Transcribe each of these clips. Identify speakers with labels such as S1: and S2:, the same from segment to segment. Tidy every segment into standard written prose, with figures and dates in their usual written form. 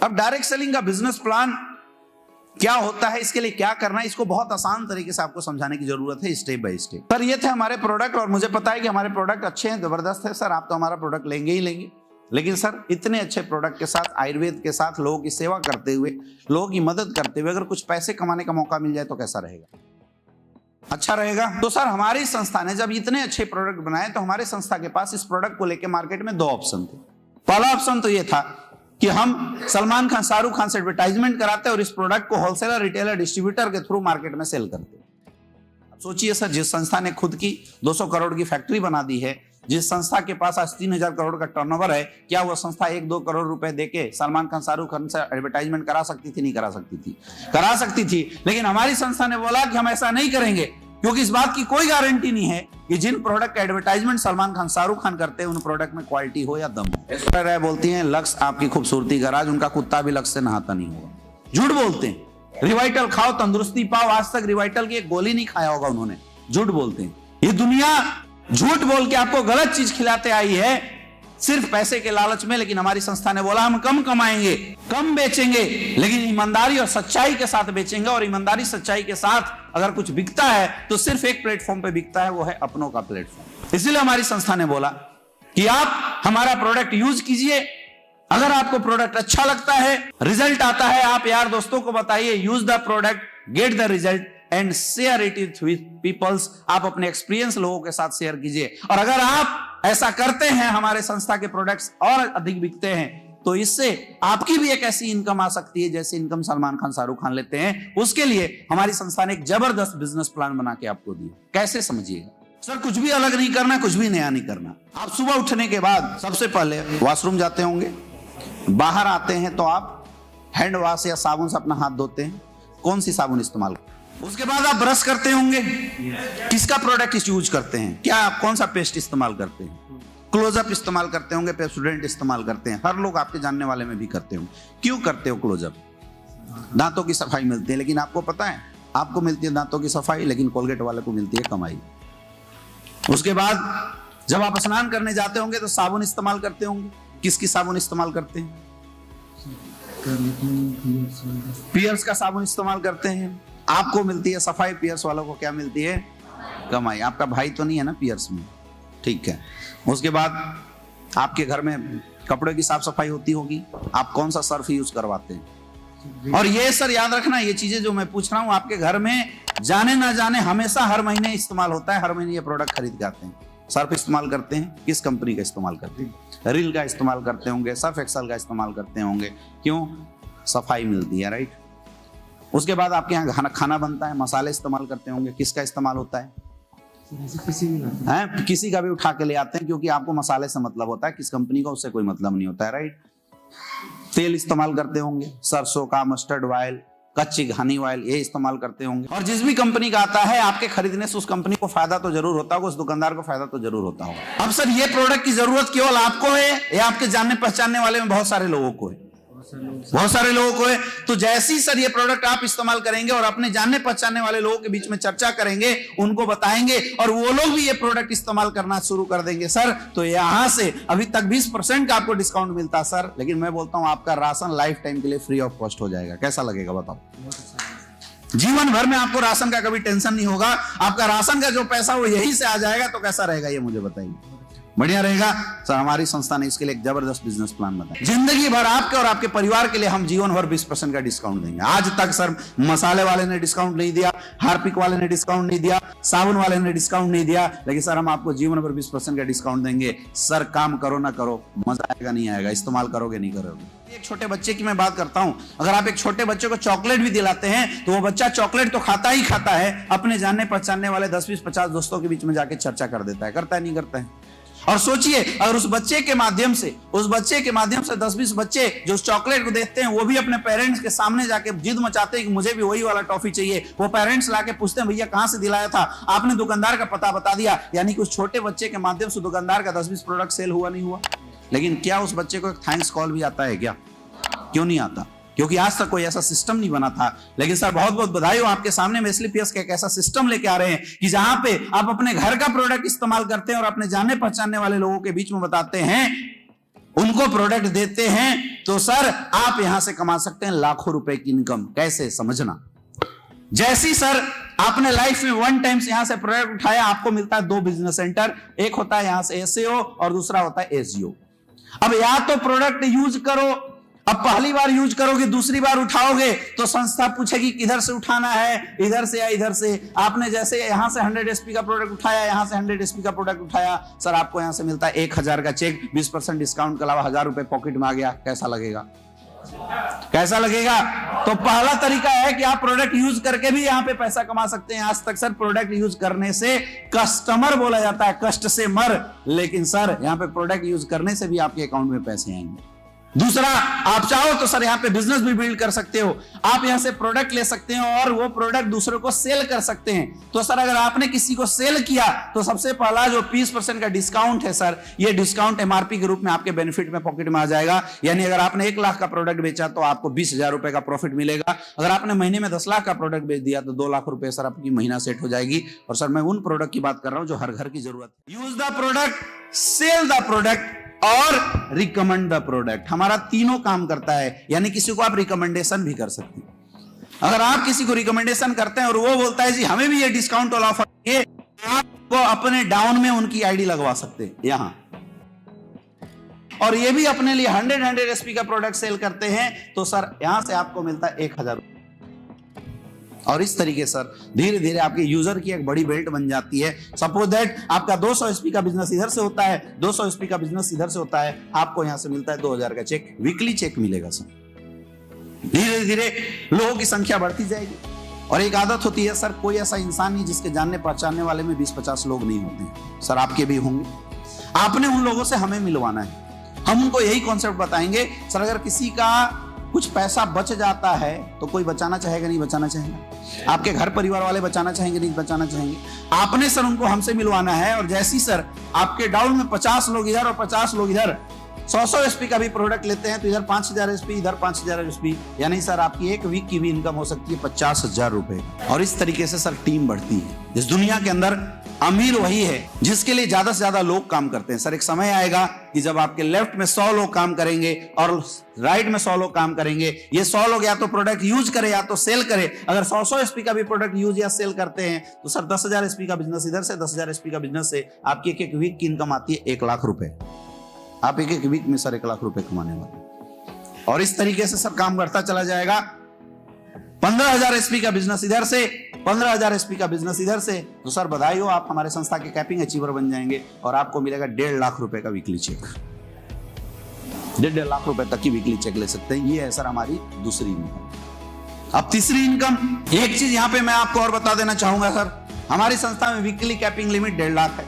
S1: अब direct selling का business plan क्या होता है, इसके लिए क्या करना है, इसको बहुत आसान तरीके से आपको समझाने की जरूरत है, स्टेप बाय स्टेप। सर ये थे हमारे प्रोडक्ट और मुझे पता है कि हमारे प्रोडक्ट अच्छे हैं, जबरदस्त है सर, आप तो हमारा प्रोडक्ट लेंगे ही लेंगे। लेकिन सर इतने अच्छे प्रोडक्ट के साथ, आयुर्वेद के साथ, लोगों की सेवा करते हुए, लोगों की मदद करते हुए अगर कुछ पैसे कमाने का मौका मिल जाए तो कैसा रहेगा? अच्छा रहेगा। तो सर हमारी संस्था ने जब इतने अच्छे प्रोडक्ट बनाए तो हमारे संस्था के पास इस प्रोडक्ट को लेकर मार्केट में दो ऑप्शन थे। पहला ऑप्शन तो ये था कि हम सलमान खान, शाहरुख खान से एडवर्टाइजमेंट कराते और इस प्रोडक्ट को होलसेलर, रिटेलर, डिस्ट्रीब्यूटर के थ्रू मार्केट में सेल करते। अब सोचिए सर, जिस संस्था ने खुद की 200 करोड़ की फैक्ट्री बना दी है, जिस संस्था के पास आज 3000 करोड़ का टर्नओवर है, क्या वह संस्था 1-2 करोड़ रुपए देके सलमान खान, शाहरुख खान से एडवर्टाइजमेंट करा सकती थी? नहीं करा सकती थी, करा सकती थी। लेकिन हमारी संस्था ने बोला कि हम ऐसा नहीं करेंगे, क्योंकि इस बात की कोई गारंटी नहीं है कि जिन प्रोडक्ट का एडवर्टाइजमेंट सलमान खान, शाहरुख खान करते हैं उन प्रोडक्ट में क्वालिटी हो या दम हो। ऐश्वर्या राय बोलती हैं लक्ष्य आपकी खूबसूरती का राज, उनका कुत्ता भी लक्ष्य से नहाता नहीं होगा। झूठ बोलते हैं। रिवाइटल खाओ तंदुरुस्ती पाओ, आज तक रिवाइटल की एक गोली नहीं खाया होगा उन्होंने। झूठ बोलते हैं। ये दुनिया झूठ बोल के आपको गलत चीज खिलाते आई है सिर्फ पैसे के लालच में। लेकिन हमारी संस्था ने बोला हम कम कमाएंगे, कम बेचेंगे, लेकिन ईमानदारी और सच्चाई के साथ बेचेंगे। और ईमानदारी सच्चाई के साथ अगर कुछ बिकता है तो सिर्फ एक प्लेटफॉर्म पे बिकता है, वो है अपनों का प्लेटफॉर्म। इसलिए हमारी संस्था ने बोला कि आप हमारा प्रोडक्ट यूज कीजिए। अगर आपको प्रोडक्ट अच्छा लगता है, रिजल्ट आता है, आप यार दोस्तों को बताइए, use the product, get the result and share it with peoples. आप अपने एक्सपीरियंस लोगों के साथ शेयर कीजिए। और अगर आप ऐसा करते हैं, हमारे संस्था के प्रोडक्ट्स और अधिक बिकते हैं, तो इससे आपकी भी एक ऐसी इनकम आ सकती है जैसे इनकम सलमान खान, शाहरुख खान लेते हैं। उसके लिए हमारी संस्था ने एक जबरदस्त बिजनेस प्लान बना के आपको दिया। कैसे समझिएगा सर? कुछ भी अलग नहीं करना, कुछ भी नया नहीं करना। आप सुबह उठने के बाद सबसे पहले वॉशरूम जाते होंगे, बाहर आते हैं तो आप हैंड वॉश या साबुन से अपना हाथ धोते हैं। कौन सी साबुन इस्तेमाल करते हैं? उसके बाद आप ब्रश करते होंगे। किसका प्रोडक्ट यूज करते हैं? क्या आप कौन सा पेस्ट इस्तेमाल करते हैं? क्लोजअप इस्तेमाल करते होंगे, पेप्सोडेंट इस्तेमाल करते हैं। हर लोग आपके जानने वाले में भी करते होंगे। क्यों करते हो क्लोजअप? दांतों की सफाई मिलती है। लेकिन आपको पता है, आपको मिलती है दांतों की सफाई, लेकिन कोलगेट वाले को मिलती है कमाई। उसके बाद जब आप स्नान करने जाते होंगे तो साबुन इस्तेमाल करते होंगे। किसकी साबुन इस्तेमाल करते हैं? पियर्स का साबुन इस्तेमाल करते हैं। आपको मिलती है सफाई, पियर्स वालों को क्या मिलती है? कमाई। आपका भाई तो नहीं है ना पियर्स में, ठीक है। उसके बाद आपके घर में कपड़े की साफ सफाई होती होगी, आप कौन सा सर्फ यूज करवाते हैं? और ये सर याद रखना, ये चीजें जो मैं पूछ रहा हूं आपके घर में जाने ना जाने हमेशा हर महीने इस्तेमाल होता है। हर महीने ये प्रोडक्ट खरीद के आते हैं। सर्फ इस्तेमाल करते हैं, किस कंपनी का इस्तेमाल करते हैं? रिल का इस्तेमाल करते होंगे, सर्फ एक्सल का इस्तेमाल करते होंगे। क्यों? सफाई मिलती है, राइट। उसके बाद आपके यहाँ खाना बनता है, मसाले इस्तेमाल करते होंगे। किसका इस्तेमाल होता है? किसी का भी उठा के ले आते हैं, क्योंकि आपको मसाले से मतलब होता है, किस कंपनी का उससे कोई मतलब नहीं होता है, राइट। तेल इस्तेमाल करते होंगे, सरसों का, मस्टर्ड ऑयल, कच्ची घानी ऑयल, ये इस्तेमाल करते होंगे। और जिस भी कंपनी का आता है, आपके खरीदने से उस कंपनी को फायदा तो जरूर होता होगा, उस दुकानदार को फायदा तो जरूर होता होगा। अब सर ये प्रोडक्ट की जरूरत केवल आपको है या आपके जानने पहचानने वाले में बहुत सारे लोगों को है? बहुत सारे लोगों को है। तो जैसी सर ये प्रोडक्ट आप इस्तेमाल करेंगे और अपने जानने पहचानने वाले लोगों के बीच में चर्चा करेंगे, उनको बताएंगे और वो लोग भी ये प्रोडक्ट इस्तेमाल करना शुरू कर देंगे सर, तो यहां से अभी तक 20% का आपको डिस्काउंट मिलता है सर। लेकिन मैं बोलता हूं आपका राशन लाइफ टाइम के लिए फ्री ऑफ कॉस्ट हो जाएगा। कैसा लगेगा बताओ? जीवन भर में आपको राशन का कभी टेंशन नहीं होगा। आपका राशन का जो पैसा वो यहीं से आ जाएगा। तो कैसा रहेगा ये मुझे बताइए? बढ़िया रहेगा सर। हमारी संस्था ने इसके लिए एक जबरदस्त बिजनेस प्लान बताया। जिंदगी भर आपके और आपके परिवार के लिए हम जीवन भर 20% का डिस्काउंट देंगे। आज तक सर मसाले वाले ने डिस्काउंट नहीं दिया, हार्पिक वाले ने डिस्काउंट नहीं दिया, साबुन वाले ने डिस्काउंट नहीं दिया, लेकिन सर हम आपको जीवन भर 20% का डिस्काउंट देंगे। सर काम करो ना करो, मजा आएगा नहीं आएगा, इस्तेमाल करोगे नहीं करोगे। एक छोटे बच्चे की मैं बात करता हूं, अगर आप एक छोटे बच्चे को चॉकलेट भी दिलाते हैं तो वो बच्चा चॉकलेट तो खाता ही खाता है, अपने जानने पहचानने वाले 10, 20, 50 दोस्तों के बीच में जाके चर्चा कर देता है। करता है नहीं करता है? और सोचिए अगर उस बच्चे के माध्यम से 10-20 बच्चे जो उस चॉकलेट को देखते हैं वो भी अपने पेरेंट्स के सामने जाके जिद मचाते हैं कि मुझे भी वही वाला टॉफी चाहिए। वो पेरेंट्स लाके पूछते हैं भैया कहां से दिलाया था? आपने दुकानदार का पता बता दिया। यानी कि उस छोटे बच्चे के माध्यम से दुकानदार का 10-20 प्रोडक्ट सेल हुआ नहीं हुआ। लेकिन क्या उस बच्चे को एक थैंक्स कॉल भी आता है क्या? क्यों नहीं आता? क्योंकि आज तक कोई ऐसा सिस्टम नहीं बना था। लेकिन सर बहुत बहुत बधाई हो, आपके सामने में एसलीपीएस का एक ऐसा सिस्टम लेके आ रहे हैं कि जहां पे आप अपने घर का प्रोडक्ट इस्तेमाल करते हैं और अपने जानने पहचानने वाले लोगों के बीच में बताते हैं उनको प्रोडक्ट देते हैं, तो सर आप यहां से कमा सकते हैं लाखों रुपए की इनकम। कैसे, समझना। जैसी सर आपने लाइफ में वन टाइम से यहां से प्रोडक्ट उठाया, आपको मिलता है 2 बिजनेस सेंटर, एक होता है यहां से एसईओ और दूसरा होता है एसईओ। अब या तो प्रोडक्ट यूज करो, अब पहली बार यूज करोगे, दूसरी बार उठाओगे तो संस्था पूछेगी किधर से उठाना है, इधर से या इधर से। आपने जैसे यहां से 100 एसपी का प्रोडक्ट उठाया, यहां से 100 एसपी का प्रोडक्ट उठाया, सर आपको यहां से मिलता है 1000 का चेक, 20% डिस्काउंट के अलावा 1000 रुपए पॉकेट में आ गया। कैसा लगेगा, कैसा लगेगा? तो पहला तरीका है कि आप प्रोडक्ट यूज करके भी यहां पे पैसा कमा सकते हैं। आज तक सर प्रोडक्ट यूज करने से कस्टमर बोला जाता है, कष्ट से मर, लेकिन सर यहां पे प्रोडक्ट यूज करने से भी आपके अकाउंट में पैसे आएंगे। दूसरा, आप चाहो तो सर यहां पे बिजनेस भी बिल्ड कर सकते हो। आप यहां से प्रोडक्ट ले सकते हैं और वो प्रोडक्ट दूसरों को सेल कर सकते हैं। तो सर अगर आपने किसी को सेल किया तो सबसे पहला जो 20% का डिस्काउंट है सर, ये डिस्काउंट एमआरपी के रूप में आपके बेनिफिट में पॉकेट में आ जाएगा। यानी अगर आपने 1 लाख का प्रोडक्ट बेचा तो आपको 20,000 रुपए का प्रॉफिट मिलेगा। अगर आपने महीने में 10 लाख का प्रोडक्ट बेच दिया तो 2 लाख रुपए सर आपकी महीना सेट हो जाएगी। और सर मैं उन प्रोडक्ट की बात कर रहा हूं जो हर घर की जरूरत है। Use the product, sell the product और रिकमेंड द प्रोडक्ट, हमारा तीनों काम करता है। यानी किसी को आप रिकमेंडेशन भी कर सकते हैं। अगर आप किसी को रिकमेंडेशन करते हैं और वो बोलता है जी हमें भी ये डिस्काउंट वाला ऑफर है, आपको अपने डाउन में उनकी आईडी लगवा सकते हैं यहां, और ये भी अपने लिए 100 एसपी का प्रोडक्ट सेल करते हैं, तो सर यहां से आपको मिलता है 1000। और इस तरीके सर धीरे धीरे आपके यूजर की एक बड़ी बेल्ट बन जाती है। सपोज दैट आपका 200 एसपी का बिजनेस इधर से होता है, 200 एसपी का बिजनेस इधर से होता है, आपको यहां से मिलता है 2000 का चेक, वीकली चेक मिलेगा सर। धीरे धीरे लोगों की संख्या बढ़ती जाएगी। और एक आदत होती है सर, कोई ऐसा इंसान नहीं जिसके जानने पहचानने वाले में 20-50 लोग नहीं होते। सर आपके भी होंगे, आपने उन लोगों से हमें मिलवाना है। हम उनको यही कॉन्सेप्ट बताएंगे। सर अगर किसी का कुछ पैसा बच जाता है तो कोई बचाना चाहेगा, नहीं बचाना चाहेगा? आपके घर परिवार वाले बचाना चाहेंगे, नहीं बचाना चाहेंगे? आपने सर उनको हमसे मिलवाना है। और जैसी सर आपके डाउन में 50 लोग इधर और 50 लोग इधर 100 एसपी का भी प्रोडक्ट लेते हैं, तो इधर 5000 एसपी, इधर 5000 एसपी, यानी सर आपकी एक वीक की भी इनकम हो सकती है 50,000 रुपए। और इस तरीके से सर टीम बढ़ती है। इस दुनिया के अंदर अमीर वही है जिसके लिए ज्यादा से ज्यादा लोग काम करते हैं। सर एक समय आएगा कि जब आपके लेफ्ट में 100 लोग काम करेंगे और राइट में 100 लोग काम करेंगे। ये 100 लोग या तो प्रोडक्ट यूज करे या तो सेल करे। अगर 100 एसपी का भी प्रोडक्ट यूज या सेल करते हैं तो सर 10,000 एसपी का बिजनेस इधर से, 10,000 एसपी का बिजनेस से आपकी एक वीक की इनकम आती है 1 लाख रुपए। आप एक वीक में सर 1 लाख रुपए कमाने वाले। और इस तरीके से सर काम बढ़ता चला जाएगा। 15,000 एसपी का बिजनेस इधर से, 15,000 एसपी का बिजनेस इधर से, तो सर बधाई हो, आप हमारे संस्था के कैपिंग अचीवर बन जाएंगे और आपको मिलेगा 1.5 लाख रुपए का वीकली चेक। 1.5 लाख रुपए तक की वीकली चेक ले सकते हैं। ये है सर हमारी दूसरी इनकम। अब तीसरी इनकम, एक चीज यहां पे मैं आपको और बता देना चाहूंगा सर, हमारी संस्था में वीकली कैपिंग लिमिट 1.5 लाख है,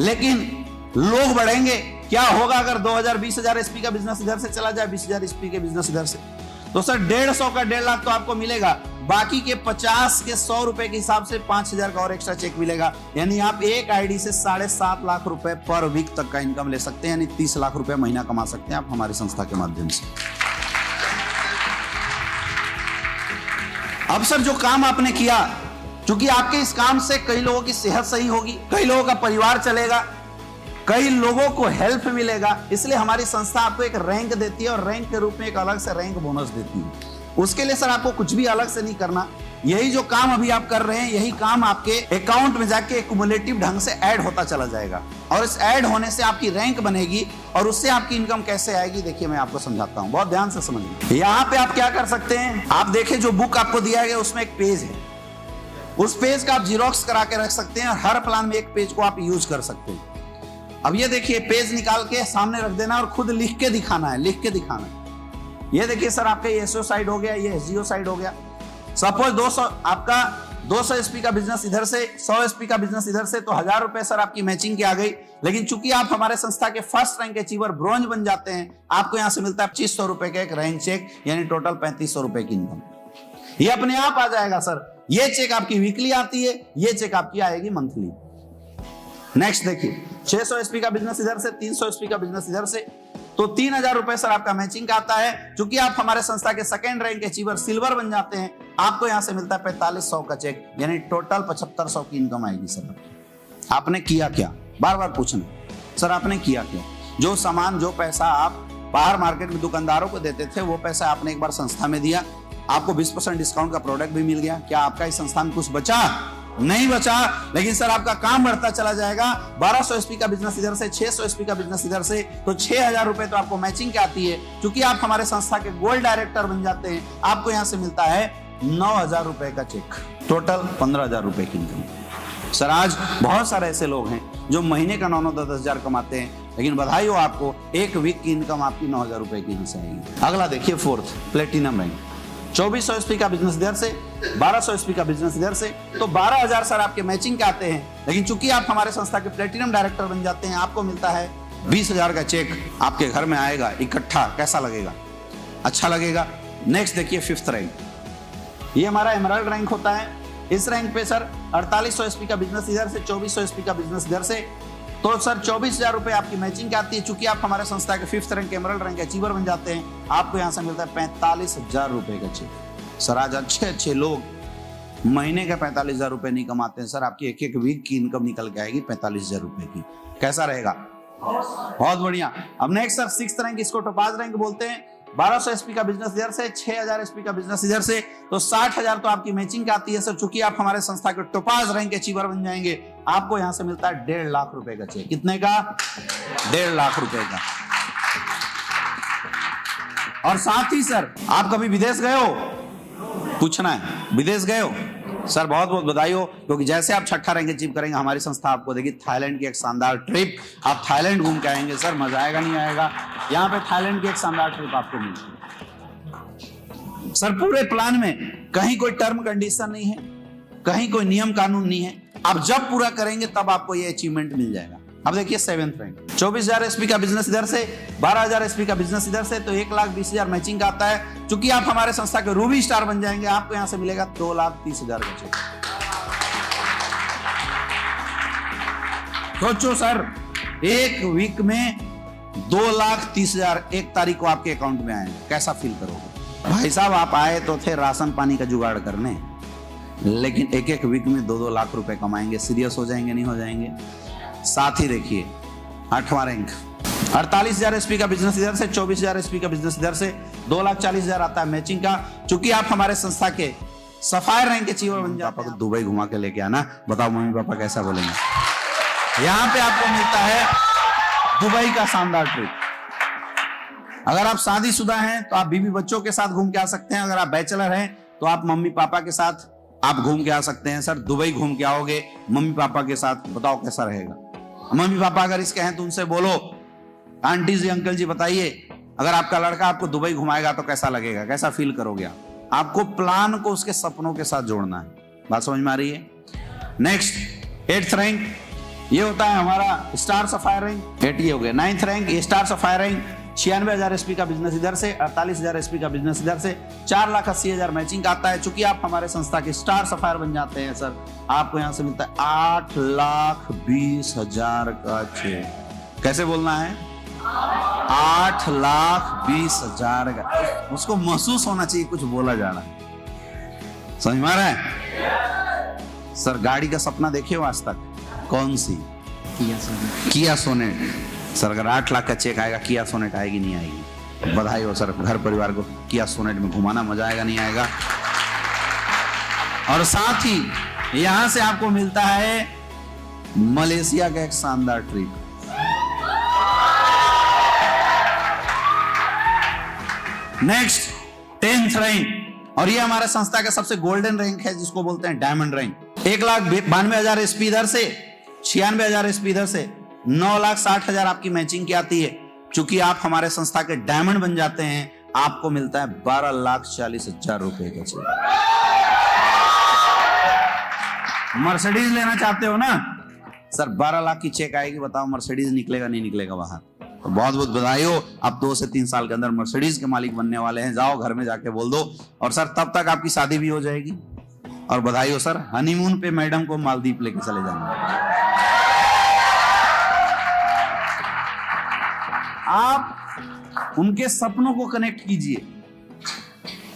S1: लेकिन लोग बढ़ेंगे। क्या होगा अगर 2,000 20,000 एसपी का बिजनेस इधर से चला जाए, 20,000 एसपी के बिजनेस इधर से, तो सर 150 का 1.5 लाख तो आपको मिलेगा। बाकी के 50 के 100 रुपए के हिसाब से 5,000 का और एक्स्ट्रा चेक मिलेगा। यानी आप एक आईडी से 7.5 लाख रुपए पर वीक तक का इनकम ले सकते हैं, यानी 30 लाख रुपए महीना कमा सकते हैं आप हमारी संस्था के माध्यम से। अब सर जो काम आपने किया, क्योंकि आपके इस काम से कई लोगों की सेहत सही होगी, कई लोगों का परिवार चलेगा, कई लोगों को हेल्प मिलेगा, इसलिए हमारी संस्था आपको एक रैंक देती है और रैंक के रूप में एक अलग से रैंक बोनस देती है। उसके लिए सर आपको कुछ भी अलग से नहीं करना। यही जो काम अभी आप कर रहे हैं, यही काम आपके अकाउंट में जाके एक्युमुलेटिव ढंग से ऐड होता चला जाएगा और इस ऐड होने से आपकी रैंक बनेगी और उससे आपकी इनकम कैसे आएगी, देखिए मैं आपको समझाता हूं, बहुत ध्यान से समझिए। यहाँ पे आप क्या कर सकते हैं, आप देखें जो बुक आपको दिया गया उसमें एक पेज है, उस पेज का आप जीरोक्स करा के रख सकते हैं और हर प्लान में एक पेज को आप यूज कर सकते हैं। अब ये देखिए, पेज निकाल के सामने रख देना और खुद लिख के दिखाना है, लिख के दिखाना है। ये देखिए सर आपका ये एसओ साइड हो गया, ये एसजीओ साइड हो गया। सपोज 200 आपका 200 एसपी का बिजनेस इधर से, 100 एसपी का बिजनेस इधर से, तो 1000 रुपए सर आपकी मैचिंग की आ गई। लेकिन चूंकि आप हमारे संस्था के फर्स्ट रैंक अचीवर ब्रॉन्ज बन जाते हैं, आपको यहां से मिलता है 2500 रुपए का एक रैंक चेक, यानी टोटल 3500 रुपए की इनकम। ये अपने आप आ जाएगा सर। ये चेक आपकी वीकली आती है, ये चेक आपकी आएगी मंथली। नेक्स्ट देखिए, 600 एसपी का बिजनेस इधर से, 300 एसपी का बिजनेस इधर से, तो 3000 रुपए सर आपका मैचिंग का आता है। क्योंकि आप हमारे संस्था के सेकंड रैंक अचीवर सिल्वर बन जाते हैं, आपको यहां से मिलता है 4500 का चेक, यानी टोटल 7500 की इनकम आएगी सर। आपने किया क्या, बार बार पूछना, सर आपने किया क्या? जो सामान, जो पैसा आप बाहर मार्केट में दुकानदारों को देते थे, वो पैसा आपने एक बार संस्था में दिया, आपको 20% डिस्काउंट का प्रोडक्ट भी मिल गया। क्या आपका इस संस्था में कुछ बचा? नहीं बचा। लेकिन सर आपका काम बढ़ता चला जाएगा। 1200 एसपी का बिजनेस इधर से, 600 एसपी का बिजनेस इधर से, तो 6000 रुपए तो आपको मैचिंग की आती है। क्योंकि आप हमारे संस्था के गोल्ड डायरेक्टर बन जाते हैं, आपको यहां से मिलता है 9000 रुपए का चेक, टोटल 15000 रुपए की इनकम। सर आज बहुत सारे ऐसे लोग हैं जो महीने का 9-9, 10-10 हजार कमाते हैं, लेकिन बधाई हो आपको, एक वीक की इनकम आपकी 9000 रुपए की ही आएगी। अगला देखिए, फोर्थ प्लेटिनम रैंक। 2400 एसपी का बिजनेस इधर से, 1200 एसपी का बिजनेस इधर से, तो 12000 सर आपके मैचिंग के आते हैं। लेकिन चूंकि आप हमारे संस्था के प्लेटिनम डायरेक्टर बन जाते हैं, आपको मिलता है 20000 का चेक आपके घर में आएगा इकट्ठा। कैसा लगेगा? अच्छा लगेगा। नेक्स्ट देखिए, फिफ्थ रैंक। ये हमारा एमराल्ड रैंक होता है। इस रैंक पे सर 4800 एसपी का बिजनेस इधर से, 2400 एसपी का बिजनेस इधर से, तो सर 24000 रुपए आपकी मैचिंग की आती है। चूंकि आप हमारे संस्था के fifth rank emerald rank achiever बन जाते हैं, आपको यहां से मिलता है 45000 रुपए का चेक। सर आज अच्छे लोग महीने के 45000 रुपए नहीं कमाते हैं। सर आपकी एक वीक की इनकम निकल के आएगी 45000 रुपए की। कैसा रहेगा? बहुत बढ़िया। अब नेक्स्ट सर सिक्स्थ रैंक, इसको टोपाज रैंक बोलते हैं। 1200 एसपी का बिजनेस इधर से, 6000 एसपी का बिजनेस इधर से, तो 60000 तो आपकी मैचिंग आती है। सर चूंकि आप हमारे संस्था के टोपाज रैंक के अचीवर बन जाएंगे, आपको यहां से मिलता है 1.5 लाख रुपए का चेक। कितने का? 1.5 लाख रुपए का। और साथ ही सर आप कभी विदेश गए हो? पूछना है, विदेश गए हो? सर बहुत बहुत बधाई हो, क्योंकि जैसे आप छठा रैंक अचीव करेंगे, हमारी संस्था आपको देगी थाईलैंड की एक शानदार ट्रिप। आप थाईलैंड घूम के आएंगे। सर मजा आएगा नहीं आएगा? यहाँ पे थाईलैंड की एक शानदार ट्रिप आपको मिलेगी। सर पूरे प्लान में कहीं कोई टर्म कंडीशन नहीं है, कहीं कोई नियम कानून नहीं है। आप जब पूरा करेंगे तब आपको ये अचीवमेंट मिल जाएगा। अब देखिए सेवेंथ रैंक। 24000 एसपी का बिजनेस इधर से, 12000 एसपी का बिजनेस इधर से, तो 1,20,000 मैचिंग का आता है। चूंकि आप हमारे संस्था के रूबी स्टार बन जाएंगे, आपको यहां से मिलेगा 2,30,000 का चेक। सोचो सर, एक वीक में 2,30,000 1 तारीख को आपके अकाउंट में आए, कैसा फील करोगे? भाई साहब आप आए तो थे राशन पानी का जुगाड़ करने, लेकिन एक वीक में 2-2 लाख रुपए कमाएंगे। सीरियस हो जाएंगे नहीं हो जाएंगे? साथ ही देखिए 8वां रैंक। 48,000 एसपी का बिजनेस इधर से, 24,000 एसपी का बिजनेस इधर से, 2,40,000 आता है मैचिंग का। चूंकि आप हमारे संस्था के सफायर रैंक के अचीवर बन जाते हैं, दुबई घुमा के लेके आना। बताओ मम्मी पापा कैसा बोलेंगे? यहां पे आपको मिलता है दुबई का शानदार ट्रिप। अगर आप शादीशुदा हैं तो आप बीवी बच्चों के साथ घूम के आ सकते हैं। अगर आप बैचलर हैं तो आप मम्मी पापा के साथ आप घूम के आ सकते हैं। सर दुबई घूम के आओगे मम्मी पापा के साथ, बताओ कैसा रहेगा? मम्मी पापा अगर इसके हैं तो उनसे बोलो, आंटी जी अंकल जी बताइए, अगर आपका लड़का आपको दुबई घुमाएगा तो कैसा लगेगा, कैसा फील करोगे? आपको प्लान को उसके सपनों के साथ जोड़ना है। बात समझ में आ रही है? नेक्स्ट 8th रैंक, ये होता है हमारा स्टार सफायर रैंक। 8 हो गए। 9th रैंक, ये स्टार सफायर रैंक। 96,000 एसपी का बिजनेस इधर से, 48,000 एसपी का बिजनेस इधर से, 4,80,000 मैचिंग आता है। चूंकि आप हमारे संस्था के स्टार सफायर बन जाते हैं सर, आपको यहां से मिलता है 8,20,000 का चेक। कैसे बोलना है? 8,20,000 का। उसको महसूस होना चाहिए कुछ बोला जा रहा है। समझ में आ रहा है? सर गाड़ी का सपना देखे हो आज तक? कौन सी? किया सोनेट। सर अगर 8 लाख का चेक आएगा, किया सोनेट आएगी नहीं आएगी? बधाई हो सर, घर परिवार को किया सोनेट में घुमाना, मजा आएगा नहीं आएगा? और साथ ही यहां से आपको मिलता है मलेशिया का एक शानदार ट्रिप। नेक्स्ट 10th रैंक, और ये हमारे संस्था का सबसे गोल्डन रैंक है, जिसको बोलते हैं डायमंड रैंक। 1,92,000 एसपी इधर से, 96,000 एसपी इधर से, 9,60,000 आपकी मैचिंग की आती है। चूंकि आप हमारे संस्था के डायमंड बन जाते हैं, आपको मिलता है 12,40,000 रुपए का चेक। मर्सिडीज लेना चाहते हो ना सर? 12 लाख की चेक आएगी, बताओ मर्सिडीज निकलेगा नहीं निकलेगा बाहर? तो बहुत बहुत बधाई हो, आप 2 से 3 साल के अंदर मर्सिडीज के मालिक बनने वाले हैं। जाओ घर में जाके बोल दो, और सर तब तक आपकी शादी भी हो जाएगी। और बधाई हो सर, हनीमून पे मैडम को मालदीव लेके चले जाएंगे। आप उनके सपनों को कनेक्ट कीजिए।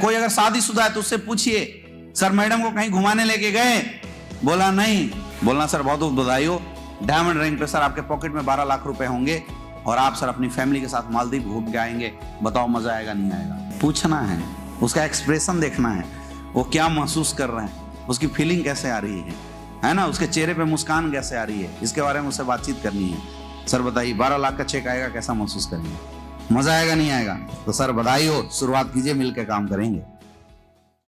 S1: कोई अगर शादीशुदा है तो उससे पूछिए, सर मैडम को कहीं घुमाने लेके गए? बोला नहीं। बोलना सर बहुत बहुत बधाई हो, डायमंड रैंक पे सर आपके पॉकेट में 12 लाख रुपए होंगे, और आप सर अपनी फैमिली के साथ मालदीव घूम के आएंगे, बताओ मजा आएगा नहीं आएगा? पूछना है, उसका एक्सप्रेशन देखना है, वो क्या महसूस कर रहे हैं, उसकी फीलिंग कैसे आ रही है ना, उसके चेहरे पे मुस्कान कैसे आ रही है, इसके बारे में उससे बातचीत करनी है। सर बताइए 12 लाख का चेक आएगा, कैसा महसूस करेंगे? मजा आएगा नहीं आएगा? तो सर बधाई हो, शुरुआत कीजिए, मिलकर काम करेंगे।